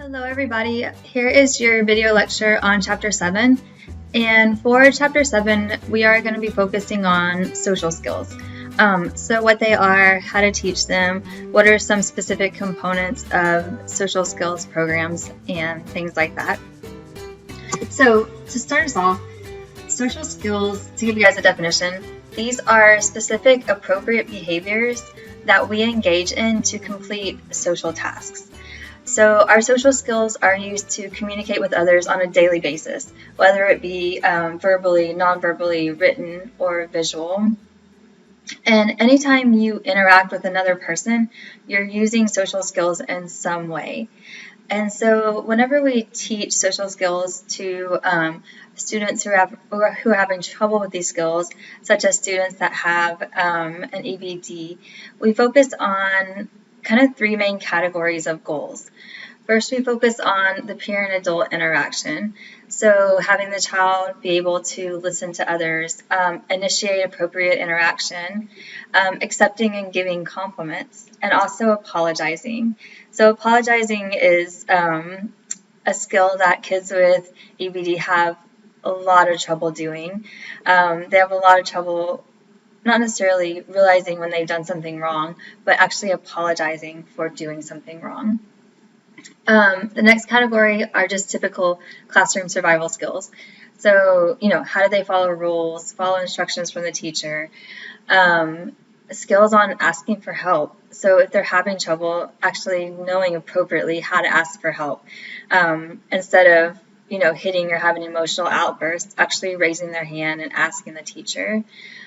Hello everybody, here is your video lecture on Chapter 7, and for Chapter 7 we are going to be focusing on social skills. So what they are, how to teach them, what are some specific components of social skills programs, and things like that. So to start us off, social skills, to give you guys a definition, these are specific appropriate behaviors that we engage in to complete social tasks. So our social skills are used to communicate with others on a daily basis, whether it be verbally, non-verbally, written, or visual. And anytime you interact with another person, you're using social skills in some way. And so whenever we teach social skills to students who are having trouble with these skills, such as students that have an EBD, we focus on kind of three main categories of goals. First, we focus on the peer and adult interaction. So having the child be able to listen to others, initiate appropriate interaction, accepting and giving compliments, and also apologizing. So apologizing is a skill that kids with EBD have a lot of trouble doing. They have a lot of trouble not necessarily realizing when they've done something wrong, but actually apologizing for doing something wrong. The next category are just typical classroom survival skills. So, how do they follow rules, follow instructions from the teacher, skills on asking for help. So if they're having trouble, actually knowing appropriately how to ask for help, instead of hitting or having emotional outbursts, actually raising their hand and asking the teacher,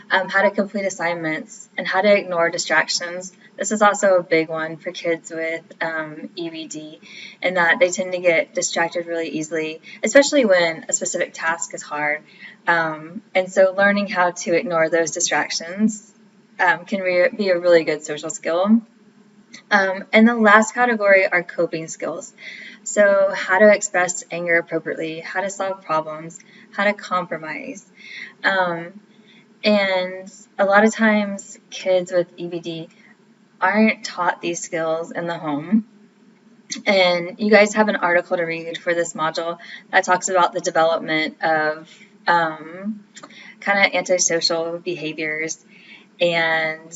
how to complete assignments, and how to ignore distractions. This is also a big one for kids with EBD, in that they tend to get distracted really easily, especially when a specific task is hard. And so learning how to ignore those distractions can be a really good social skill. And the last category are coping skills. So how to express anger appropriately, how to solve problems, how to compromise. And a lot of times kids with EBD aren't taught these skills in the home. And you guys have an article to read for this module that talks about the development of kind of antisocial behaviors and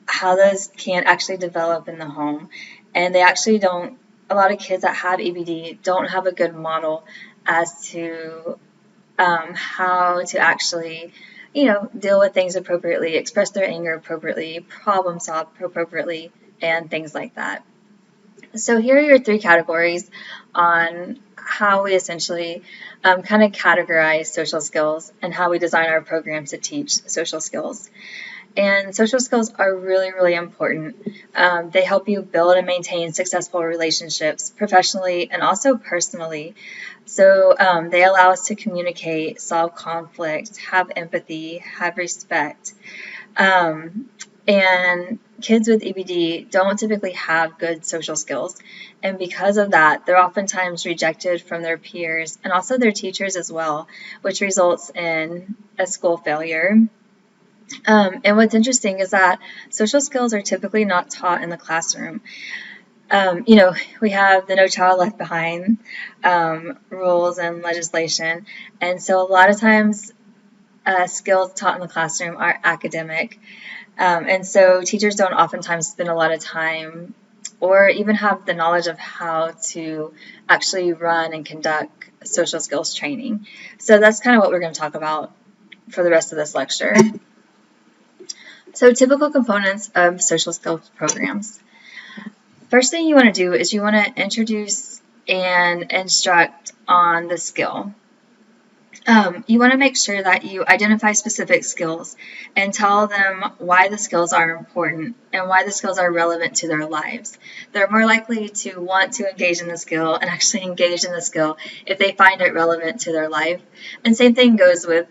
how those can actually develop in the home. And they actually don't, a lot of kids that have EBD don't have a good model as to how to actually, deal with things appropriately, express their anger appropriately, problem solve appropriately, and things like that. So here are your three categories on how we essentially kind of categorize social skills and how we design our programs to teach social skills. And social skills are really, really important. They help you build and maintain successful relationships professionally and also personally. So they allow us to communicate, solve conflict, have empathy, have respect. And kids with EBD don't typically have good social skills. And because of that, they're oftentimes rejected from their peers and also their teachers as well, which results in a school failure. And what's interesting is that social skills are typically not taught in the classroom. We have the No Child Left Behind rules and legislation, and so a lot of times skills taught in the classroom are academic, and so teachers don't oftentimes spend a lot of time or even have the knowledge of how to actually run and conduct social skills training. So that's kind of what we're going to talk about for the rest of this lecture. So typical components of social skills programs. First thing you want to do is you want to introduce and instruct on the skill. You want to make sure that you identify specific skills and tell them why the skills are important and why the skills are relevant to their lives. They're more likely to want to engage in the skill and actually engage in the skill if they find it relevant to their life. And same thing goes with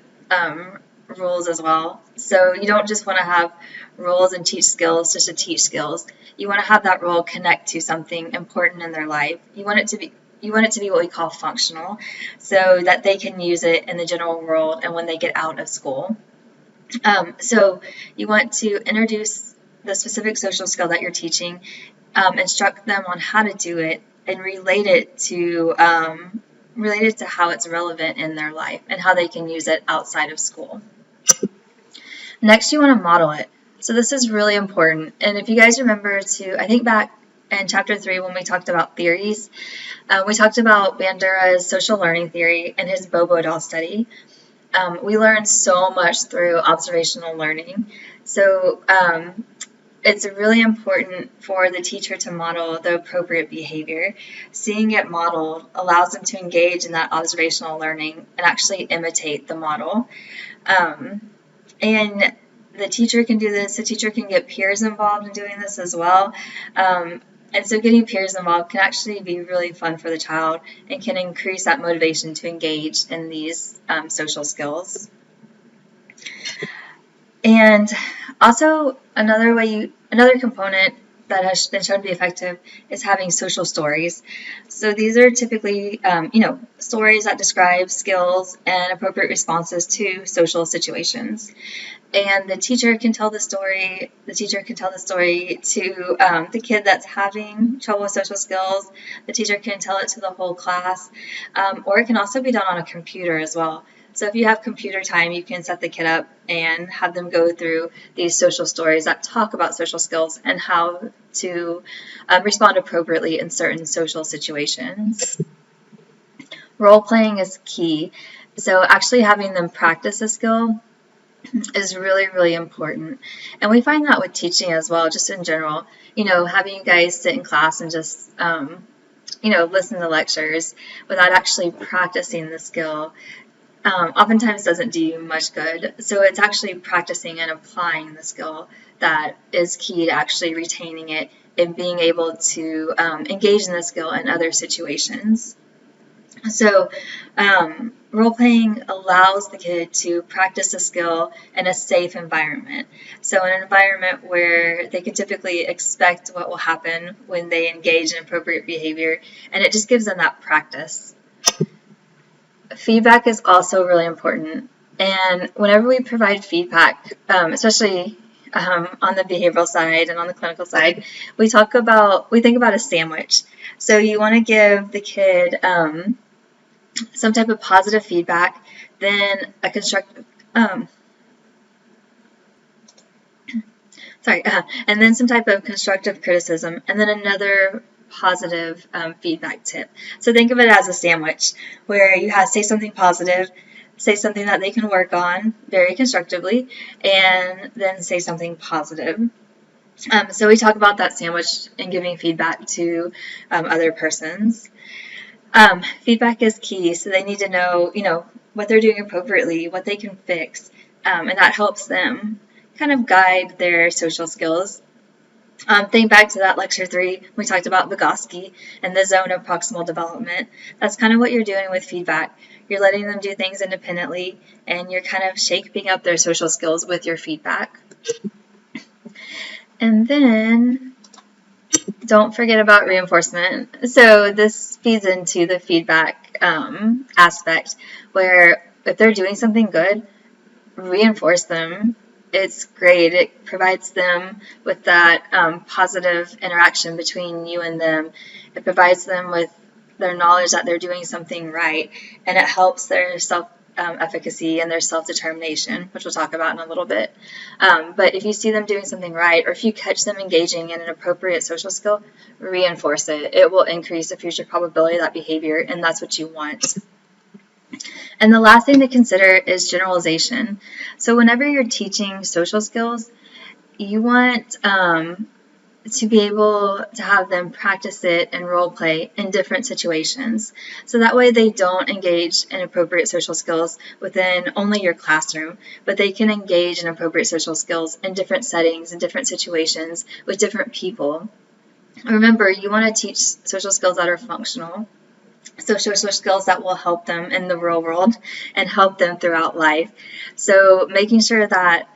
rules as well. So you don't just want to have rules and teach skills just to teach skills. You want to have that rule connect to something important in their life. You want it to be what we call functional, so that they can use it in the general world and when they get out of school. So you want to introduce the specific social skill that you're teaching, instruct them on how to do it, and relate it to how it's relevant in their life and how they can use it outside of school. Next, you want to model it. So this is really important. And if you guys remember I think back in chapter 3 when we talked about theories, we talked about Bandura's social learning theory and his Bobo doll study. We learned so much through observational learning. So it's really important for the teacher to model the appropriate behavior. Seeing it modeled allows them to engage in that observational learning and actually imitate the model. And the teacher can do this. The teacher can get peers involved in doing this as well. And so getting peers involved can actually be really fun for the child and can increase that motivation to engage in these social skills. And also another component that has been shown to be effective is having social stories. So these are typically, stories that describe skills and appropriate responses to social situations. And the teacher can tell the story. The teacher can tell the story to the kid that's having trouble with social skills. The teacher can tell it to the whole class, or it can also be done on a computer as well. So if you have computer time, you can set the kid up and have them go through these social stories that talk about social skills and how to respond appropriately in certain social situations. Role playing is key. So actually having them practice a skill is really, really important. And we find that with teaching as well, just in general. Having you guys sit in class and just, listen to lectures without actually practicing the skill oftentimes doesn't do you much good. So it's actually practicing and applying the skill that is key to actually retaining it and being able to engage in the skill in other situations. So role-playing allows the kid to practice a skill in a safe environment. So an environment where they can typically expect what will happen when they engage in appropriate behavior, and it just gives them that practice. Feedback is also really important. And whenever we provide feedback, especially on the behavioral side and on the clinical side, we think about a sandwich. So you want to give the kid some type of positive feedback, then a constructive, and then some type of constructive criticism, and then another positive feedback tip. So think of it as a sandwich where you say something positive, say something that they can work on very constructively, and then say something positive. So we talk about that sandwich and giving feedback to other persons. Feedback is key, so they need to know, what they're doing appropriately, what they can fix, and that helps them kind of guide their social skills. Think back to that lecture 3, we talked about Vygotsky and the zone of proximal development. That's kind of what you're doing with feedback. You're letting them do things independently, and you're kind of shaping up their social skills with your feedback. And then don't forget about reinforcement. So this feeds into the feedback aspect, where if they're doing something good, reinforce them. It's great. It provides them with that positive interaction between you and them. It provides them with their knowledge that they're doing something right, and it helps their self-efficacy and their self-determination, which we'll talk about in a little bit. But if you see them doing something right, or if you catch them engaging in an appropriate social skill, reinforce it. It will increase the future probability of that behavior, and that's what you want. And the last thing to consider is generalization. So whenever you're teaching social skills, you want to be able to have them practice it and role play in different situations. So that way they don't engage in appropriate social skills within only your classroom, but they can engage in appropriate social skills in different settings, in different situations, with different people. Remember, you want to teach social skills that are functional. So social skills that will help them in the real world and help them throughout life. So making sure that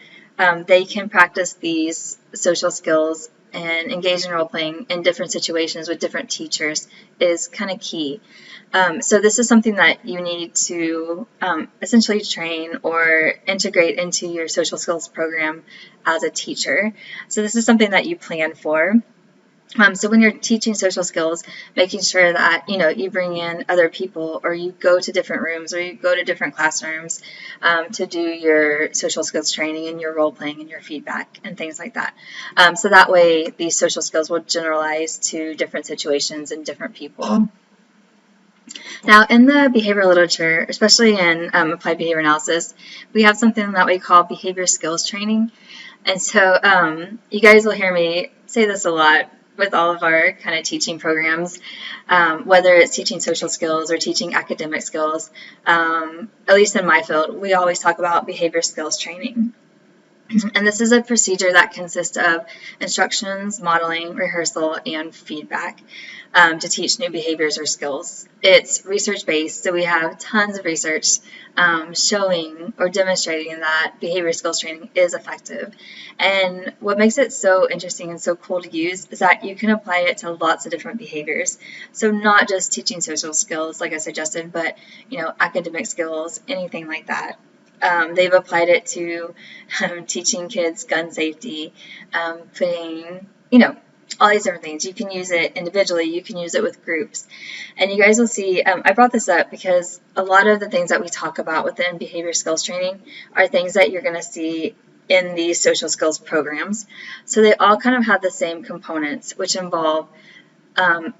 they can practice these social skills and engage in role-playing in different situations with different teachers is kind of key. So this is something that you need to essentially train or integrate into your social skills program as a teacher. So this is something that you plan for. So when you're teaching social skills, making sure that, you bring in other people, or you go to different rooms, or you go to different classrooms to do your social skills training and your role playing and your feedback and things like that. So that way these social skills will generalize to different situations and different people. Now, in the behavioral literature, especially in applied behavior analysis, we have something that we call behavior skills training. And so you guys will hear me say this a lot with all of our kind of teaching programs, whether it's teaching social skills or teaching academic skills. At least in my field, we always talk about behavior skills training. And this is a procedure that consists of instructions, modeling, rehearsal, and feedback to teach new behaviors or skills. It's research-based, so we have tons of research showing or demonstrating that behavior skills training is effective. And what makes it so interesting and so cool to use is that you can apply it to lots of different behaviors. So not just teaching social skills, like I suggested, but academic skills, anything like that. They've applied it to teaching kids gun safety, putting, all these different things. You can use it individually, you can use it with groups. And you guys will see, I brought this up because a lot of the things that we talk about within behavior skills training are things that you're going to see in these social skills programs. So they all kind of have the same components, which involve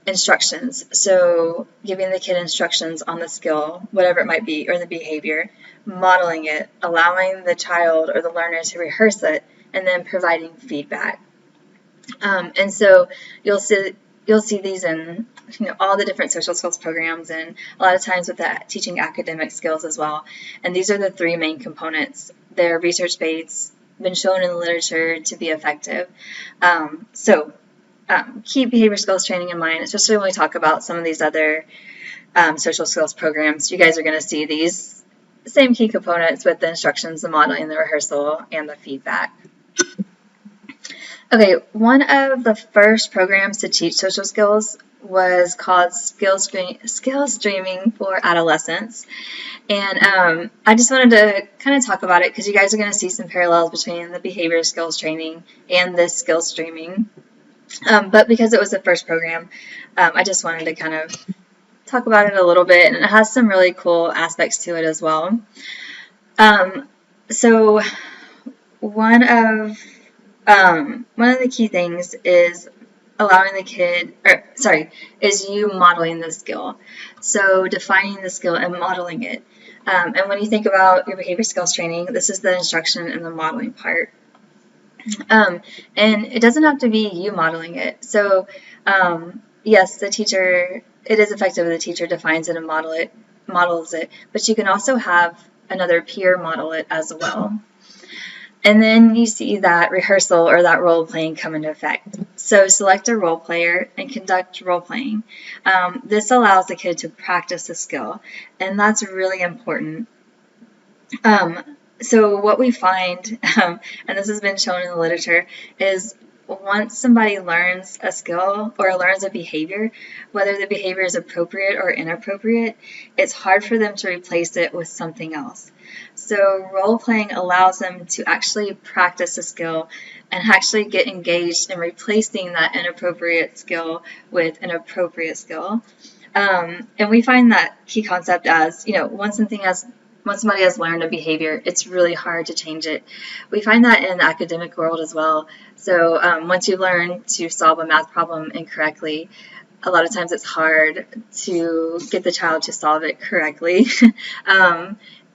instructions. So giving the kid instructions on the skill, whatever it might be, or the behavior, modeling it, allowing the child or the learner to rehearse it, and then providing feedback. And so you'll see these in all the different social skills programs, and a lot of times with that teaching academic skills as well. And these are the three main components. They're research-based, been shown in the literature to be effective. Keep behavior skills training in mind, especially when we talk about some of these other social skills programs. You guys are going to see these same key components with the instructions, the modeling, the rehearsal, and the feedback. Okay, one of the first programs to teach social skills was called Skills Streaming for Adolescents. And I just wanted to kind of talk about it because you guys are going to see some parallels between the behavior skills training and this skills streaming. But because it was the first program, I just wanted to kind of talk about it a little bit, and it has some really cool aspects to it as well. So one of the key things is allowing the kid, is you modeling the skill. So defining the skill and modeling it. And when you think about your behavior skills training, this is the instruction and the modeling part. And it doesn't have to be you modeling it. So yes, the teacher, it is effective if the teacher defines it and models it, but you can also have another peer model it as well. And then you see that rehearsal or that role playing come into effect. So select a role player and conduct role playing. This allows the kid to practice the skill, and that's really important. So what we find, and this has been shown in the literature, is once somebody learns a skill or learns a behavior, whether the behavior is appropriate or inappropriate, it's hard for them to replace it with something else. So role-playing allows them to actually practice a skill and actually get engaged in replacing that inappropriate skill with an appropriate skill. And we find that key concept as, once somebody has learned a behavior, it's really hard to change it. We find that in the academic world as well. So once you learn to solve a math problem incorrectly, a lot of times it's hard to get the child to solve it correctly.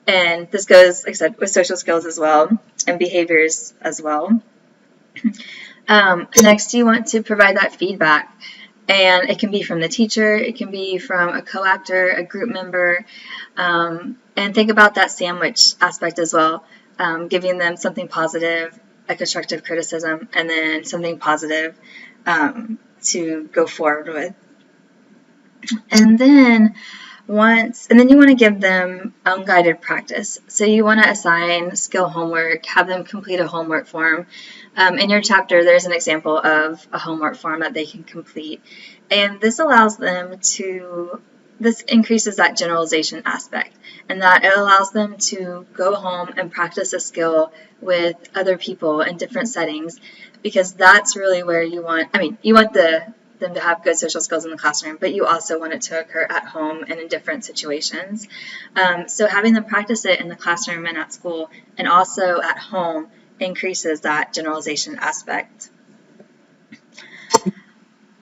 And this goes, like I said, with social skills as well and behaviors as well. Next, you want to provide that feedback. And it can be from the teacher, it can be from a co-actor, a group member, and think about that sandwich aspect as well, giving them something positive, a constructive criticism, and then something positive to go forward with. And then you want to give them unguided practice. So you want to assign skill homework, have them complete a homework form. In your chapter, there's an example of a homework form that they can complete. And this allows them to this increases that generalization aspect, and that it allows them to go home and practice a skill with other people in different settings, because that's really where you want, you want them to have good social skills in the classroom, but you also want it to occur at home and in different situations. So having them practice it in the classroom and at school and also at home increases that generalization aspect.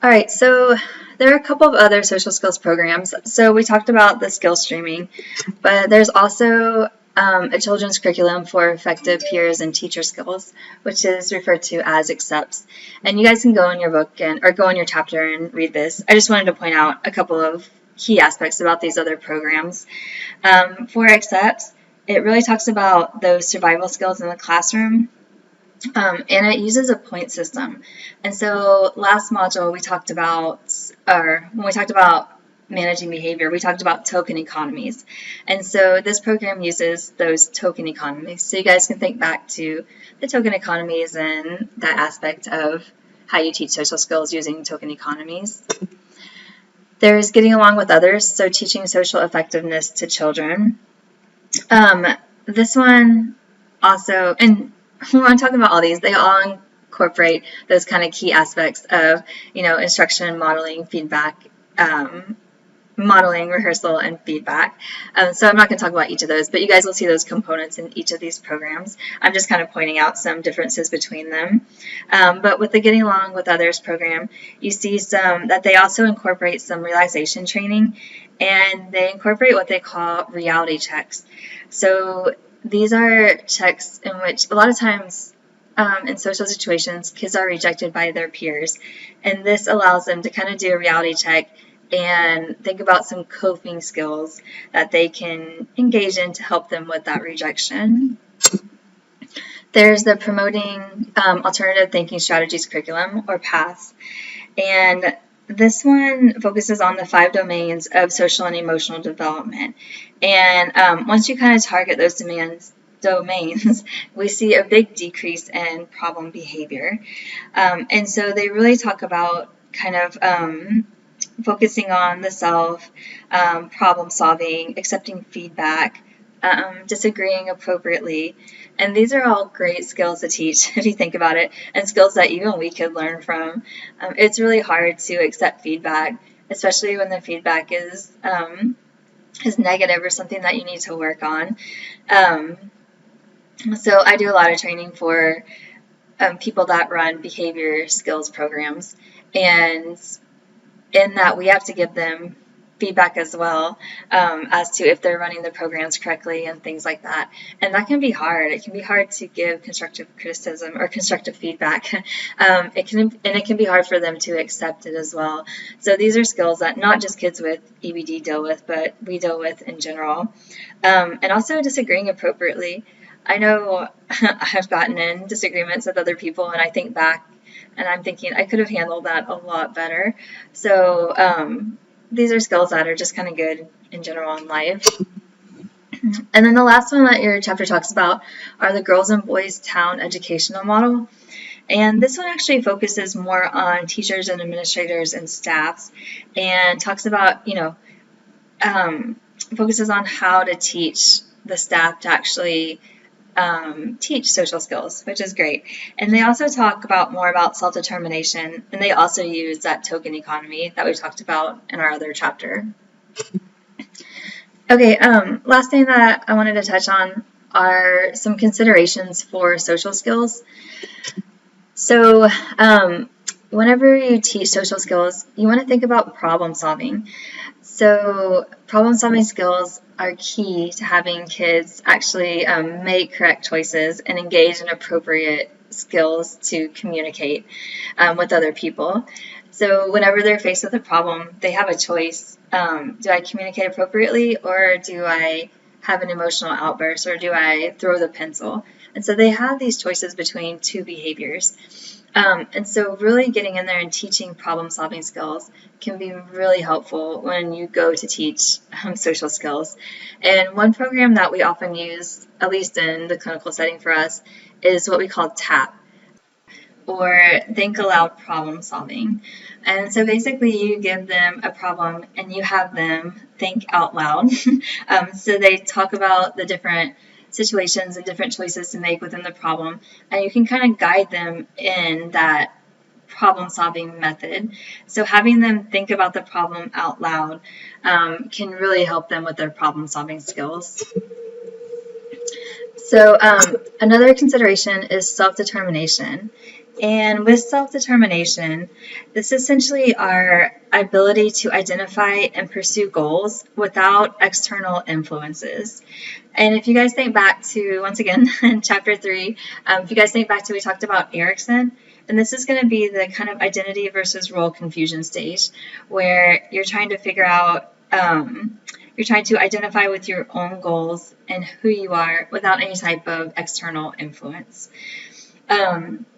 All right, so there are a couple of other social skills programs. So we talked about the skill streaming, but there's also a children's curriculum for effective peers and teacher skills, which is referred to as ACCEPTS. And you guys can go in your book or go in your chapter and read this. I just wanted to point out a couple of key aspects about these other programs. For ACCEPTS, it really talks about those survival skills in the classroom. And it uses a point system. And so last module we talked about, or when we talked about managing behavior, we talked about token economies. And so this program uses those token economies. So you guys can think back to the token economies and that aspect of how you teach social skills using token economies. There's getting along with others, so teaching social effectiveness to children. This one also, and when I'm talking about all these, they all incorporate those kind of key aspects of, instruction, modeling, feedback, modeling, rehearsal, and feedback. So I'm not going to talk about each of those, but you guys will see those components in each of these programs. I'm just kind of pointing out some differences between them. But with the Getting Along with Others program, you see that they also incorporate some relaxation training, and they incorporate what they call reality checks. So these are checks in which a lot of times in social situations, kids are rejected by their peers, and this allows them to kind of do a reality check and think about some coping skills that they can engage in to help them with that rejection. There's the Promoting Alternative Thinking Strategies curriculum, or PATH, and this one focuses on the 5 domains of social and emotional development. And once you kind of target those domains, we see a big decrease in problem behavior. And so they really talk about kind of focusing on the self, problem solving, accepting feedback, disagreeing appropriately. And these are all great skills to teach if you think about it, and skills that even we could learn from. It's really hard to accept feedback, especially when the feedback is negative or something that you need to work on. So I do a lot of training for people that run behavior skills programs, and in that we have to give them feedback as well, as to if they're running the programs correctly and things like that. And that can be hard. It can be hard to give constructive criticism or constructive feedback. It can be hard for them to accept it as well. So these are skills that not just kids with EBD deal with, but we deal with in general. And also disagreeing appropriately. I know I've gotten in disagreements with other people, and I think back and I'm thinking I could have handled that a lot better. So these are skills that are just kind of good in general in life. And then the last one that your chapter talks about are the Girls and Boys Town Educational Model. And this one actually focuses more on teachers and administrators and staffs, and talks about, focuses on how to teach the staff to actually teach social skills, which is great. And they also talk more about self-determination, and they also use that token economy that we talked about in our other chapter. Okay, last thing that I wanted to touch on are some considerations for social skills. So whenever you teach social skills, you want to think about problem solving. So problem solving skills are key to having kids actually make correct choices and engage in appropriate skills to communicate with other people. So whenever they're faced with a problem, they have a choice. Do I communicate appropriately, or do I have an emotional outburst, or do I throw the pencil? And so they have these choices between two behaviors. And so really getting in there and teaching problem-solving skills can be really helpful when you go to teach social skills. And one program that we often use, at least in the clinical setting for us, is what we call TAP, or think aloud problem solving. And so basically you give them a problem and you have them think out loud. So they talk about the different situations and different choices to make within the problem, and you can kind of guide them in that problem solving method. So having them think about the problem out loud can really help them with their problem solving skills. So another consideration is self-determination. And with self-determination, this is essentially our ability to identify and pursue goals without external influences. And if you guys think back to, once again, in chapter 3, if you guys think back to, we talked about Erikson, and this is going to be the kind of identity versus role confusion stage, where you're trying to figure out, you're trying to identify with your own goals and who you are without any type of external influence.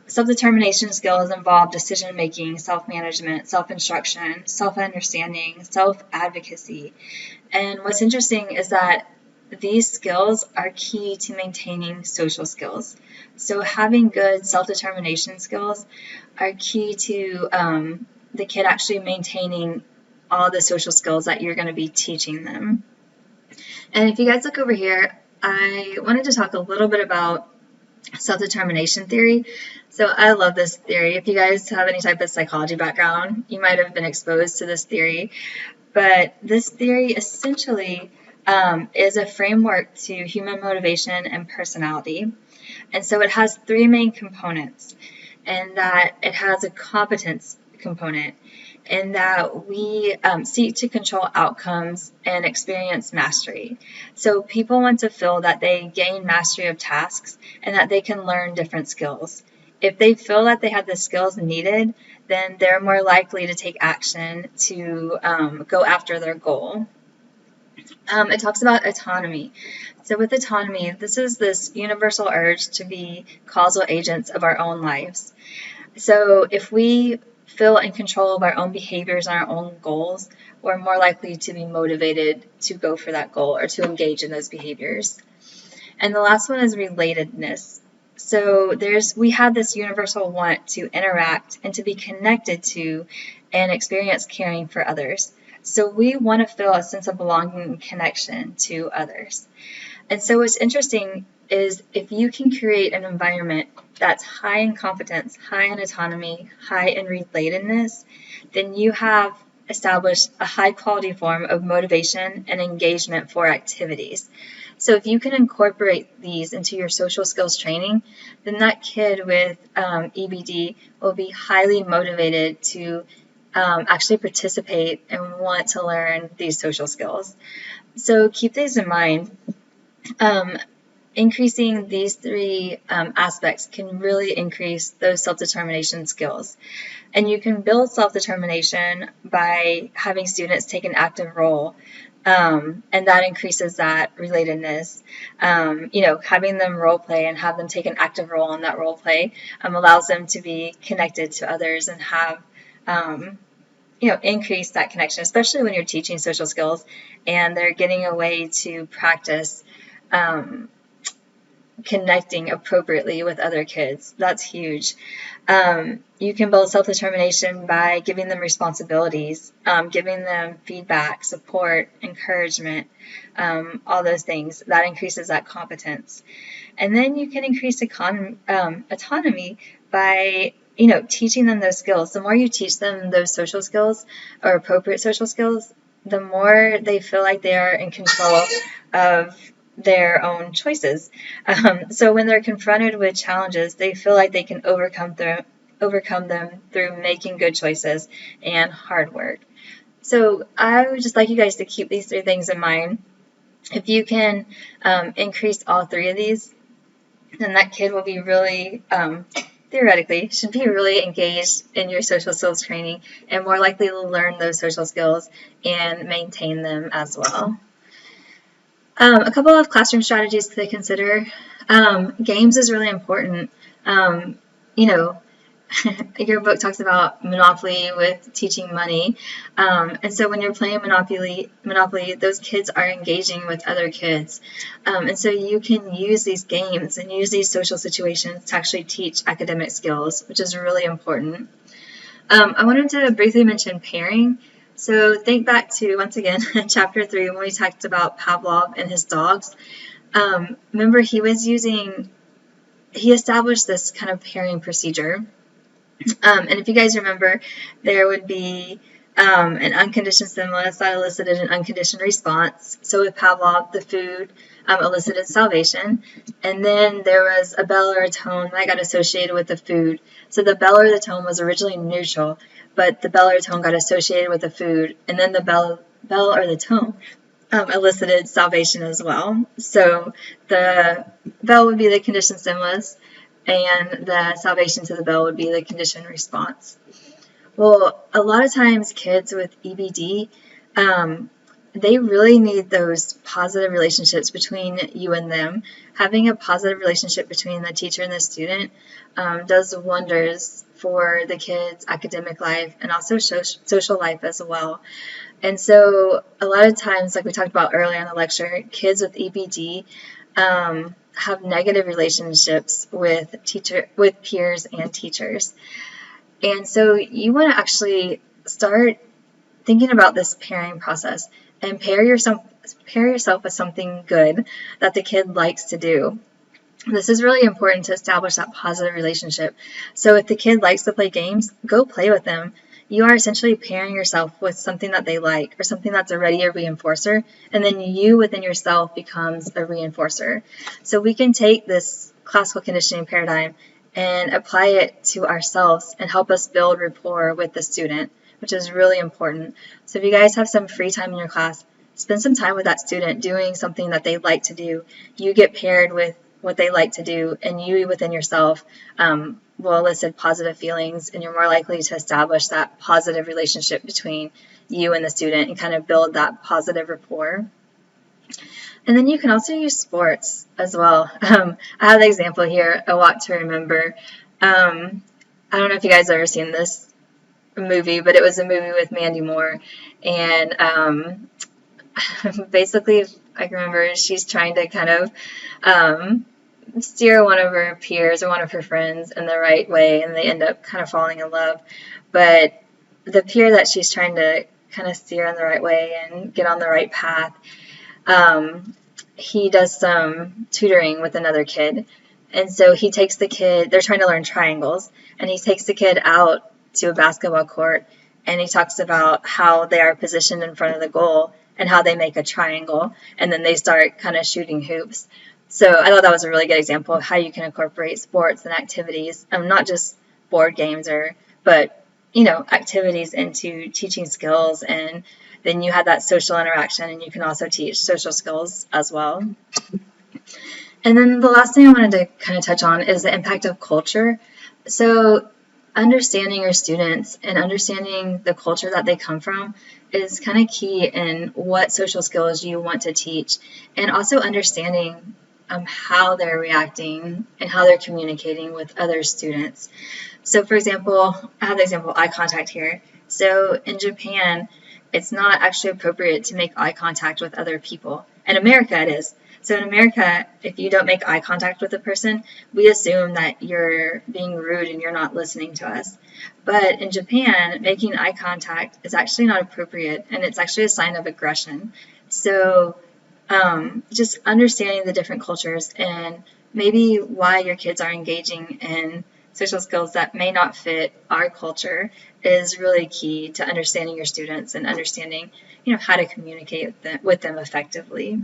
Self-determination skills involve decision-making, self-management, self-instruction, self-understanding, self-advocacy. And what's interesting is that these skills are key to maintaining social skills. So having good self-determination skills are key to the kid actually maintaining all the social skills that you're going to be teaching them. And if you guys look over here, I wanted to talk a little bit about self-determination theory. So I love this theory. If you guys have any type of psychology background, you might have been exposed to this theory. But this theory essentially is a framework to human motivation and personality. And so it has 3 main components, and that it has a competence component, and that we seek to control outcomes and experience mastery. So people want to feel that they gain mastery of tasks and that they can learn different skills. If they feel that they have the skills needed, then they're more likely to take action to go after their goal. It talks about autonomy. So with autonomy, this is this universal urge to be causal agents of our own lives. So if we feel in control of our own behaviors and our own goals, we're more likely to be motivated to go for that goal or to engage in those behaviors. And the last one is relatedness. So we have this universal want to interact and to be connected to and experience caring for others. So we want to feel a sense of belonging and connection to others. And so what's interesting is if you can create an environment that's high in competence, high in autonomy, high in relatedness, then you have established a high quality form of motivation and engagement for activities. So if you can incorporate these into your social skills training, then that kid with EBD will be highly motivated to actually participate and want to learn these social skills. So keep these in mind. Increasing these 3 aspects can really increase those self-determination skills. And you can build self-determination by having students take an active role, and that increases that relatedness. Having them role play and have them take an active role in that role play allows them to be connected to others and have increase that connection, especially when you're teaching social skills and they're getting a way to practice connecting appropriately with other kids. That's huge. You can build self-determination by giving them responsibilities, giving them feedback, support, encouragement, all those things. That increases that competence. And then you can increase autonomy by teaching them those skills. The more you teach them those social skills or appropriate social skills, the more they feel like they are in control of their own choices. So when they're confronted with challenges, they feel like they can overcome them through making good choices and hard work. So I would just like you guys to keep these 3 things in mind. If you can increase all 3 of these, then that kid will be really theoretically should be really engaged in your social skills training and more likely to learn those social skills and maintain them as well. A couple of classroom strategies to consider. Games is really important. your book talks about Monopoly with teaching money. And so when you're playing Monopoly, those kids are engaging with other kids. And so you can use these games and use these social situations to actually teach academic skills, which is really important. I wanted to briefly mention pairing. So think back to, once again, chapter 3 when we talked about Pavlov and his dogs. Remember, he established this kind of pairing procedure. And if you guys remember, there would be an unconditioned stimulus that elicited an unconditioned response. So with Pavlov, the food elicited salvation. And then there was a bell or a tone that got associated with the food. So the bell or the tone was originally neutral, but the bell or tone got associated with the food. And then the bell or the tone elicited salvation as well. So the bell would be the conditioned stimulus, and the salvation to the bell would be the conditioned response. Well, a lot of times kids with EBD, they really need those positive relationships between you and them. Having a positive relationship between the teacher and the student does wonders for the kids' academic life and also social life as well. And so a lot of times, like we talked about earlier in the lecture, kids with EBD have negative relationships with peers and teachers. And so you want to actually start thinking about this pairing process and pair yourself with something good that the kid likes to do. This is really important to establish that positive relationship. So if the kid likes to play games, go play with them. You are essentially pairing yourself with something that they like or something that's already a reinforcer, and then you within yourself becomes a reinforcer. So we can take this classical conditioning paradigm and apply it to ourselves and help us build rapport with the student, which is really important. So if you guys have some free time in your class, spend some time with that student doing something that they like to do. You get paired with what they like to do, and you within yourself will elicit positive feelings, and you're more likely to establish that positive relationship between you and the student and kind of build that positive rapport. And then you can also use sports as well. I have the example here, A Walk to Remember. I don't know if you guys have ever seen this movie, but it was a movie with Mandy Moore, and basically I can remember she's trying to kind of steer one of her peers or one of her friends in the right way, and they end up kind of falling in love. But the peer that she's trying to kind of steer in the right way and get on the right path, he does some tutoring with another kid. And so he takes the kid, they're trying to learn triangles, and he takes the kid out to a basketball court, and he talks about how they are positioned in front of the goal and how they make a triangle, and then they start kind of shooting hoops. So I thought that was a really good example of how you can incorporate sports and activities, not just board games, but activities into teaching skills, and then you have that social interaction, and you can also teach social skills as well. And then the last thing I wanted to kind of touch on is the impact of culture. So understanding your students and understanding the culture that they come from is kind of key in what social skills you want to teach, and also understanding how they're reacting and how they're communicating with other students. So for example, I have the example of eye contact here. So in Japan, it's not actually appropriate to make eye contact with other people. In America, it is. So in America, if you don't make eye contact with a person, we assume that you're being rude and you're not listening to us. But in Japan, making eye contact is actually not appropriate, and it's actually a sign of aggression. So just understanding the different cultures and maybe why your kids are engaging in social skills that may not fit our culture is really key to understanding your students and understanding, how to communicate with them effectively.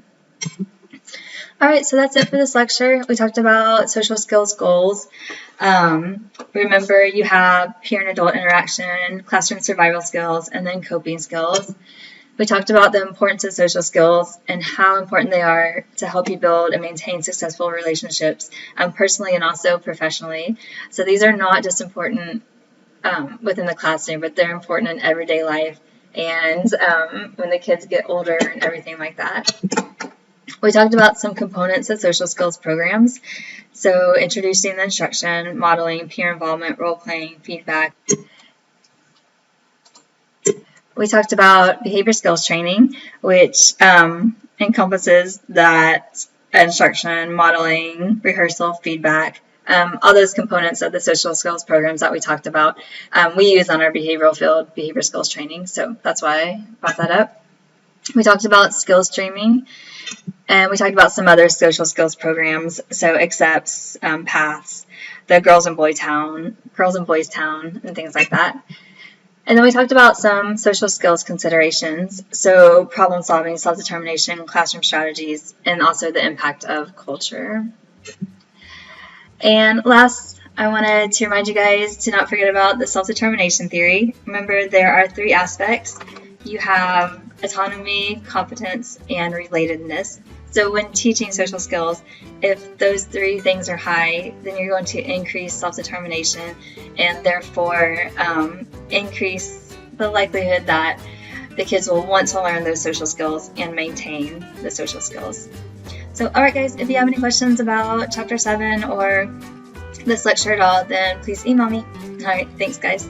All right, so that's it for this lecture. We talked about social skills goals. Remember, you have peer and adult interaction, classroom survival skills, and then coping skills. We talked about the importance of social skills and how important they are to help you build and maintain successful relationships, personally and also professionally. So these are not just important within the classroom, but they're important in everyday life and when the kids get older and everything like that. We talked about some components of social skills programs. So introducing the instruction, modeling, peer involvement, role-playing, feedback. We talked about behavior skills training, which encompasses that instruction, modeling, rehearsal, feedback, all those components of the social skills programs that we talked about. We use on our behavioral field, behavior skills training, so that's why I brought that up. We talked about skills streaming, and we talked about some other social skills programs, so ACCEPTS, PATHS, the Girls and Boys Town, and things like that. And then we talked about some social skills considerations, so problem solving, self-determination, classroom strategies, and also the impact of culture. And last, I wanted to remind you guys to not forget about the self-determination theory. Remember, there are 3 aspects. You have autonomy, competence, and relatedness. So when teaching social skills, if those 3 things are high, then you're going to increase self-determination and therefore increase the likelihood that the kids will want to learn those social skills and maintain the social skills. So, all right, guys, if you have any questions about Chapter 7 or this lecture at all, then please email me. All right, thanks, guys.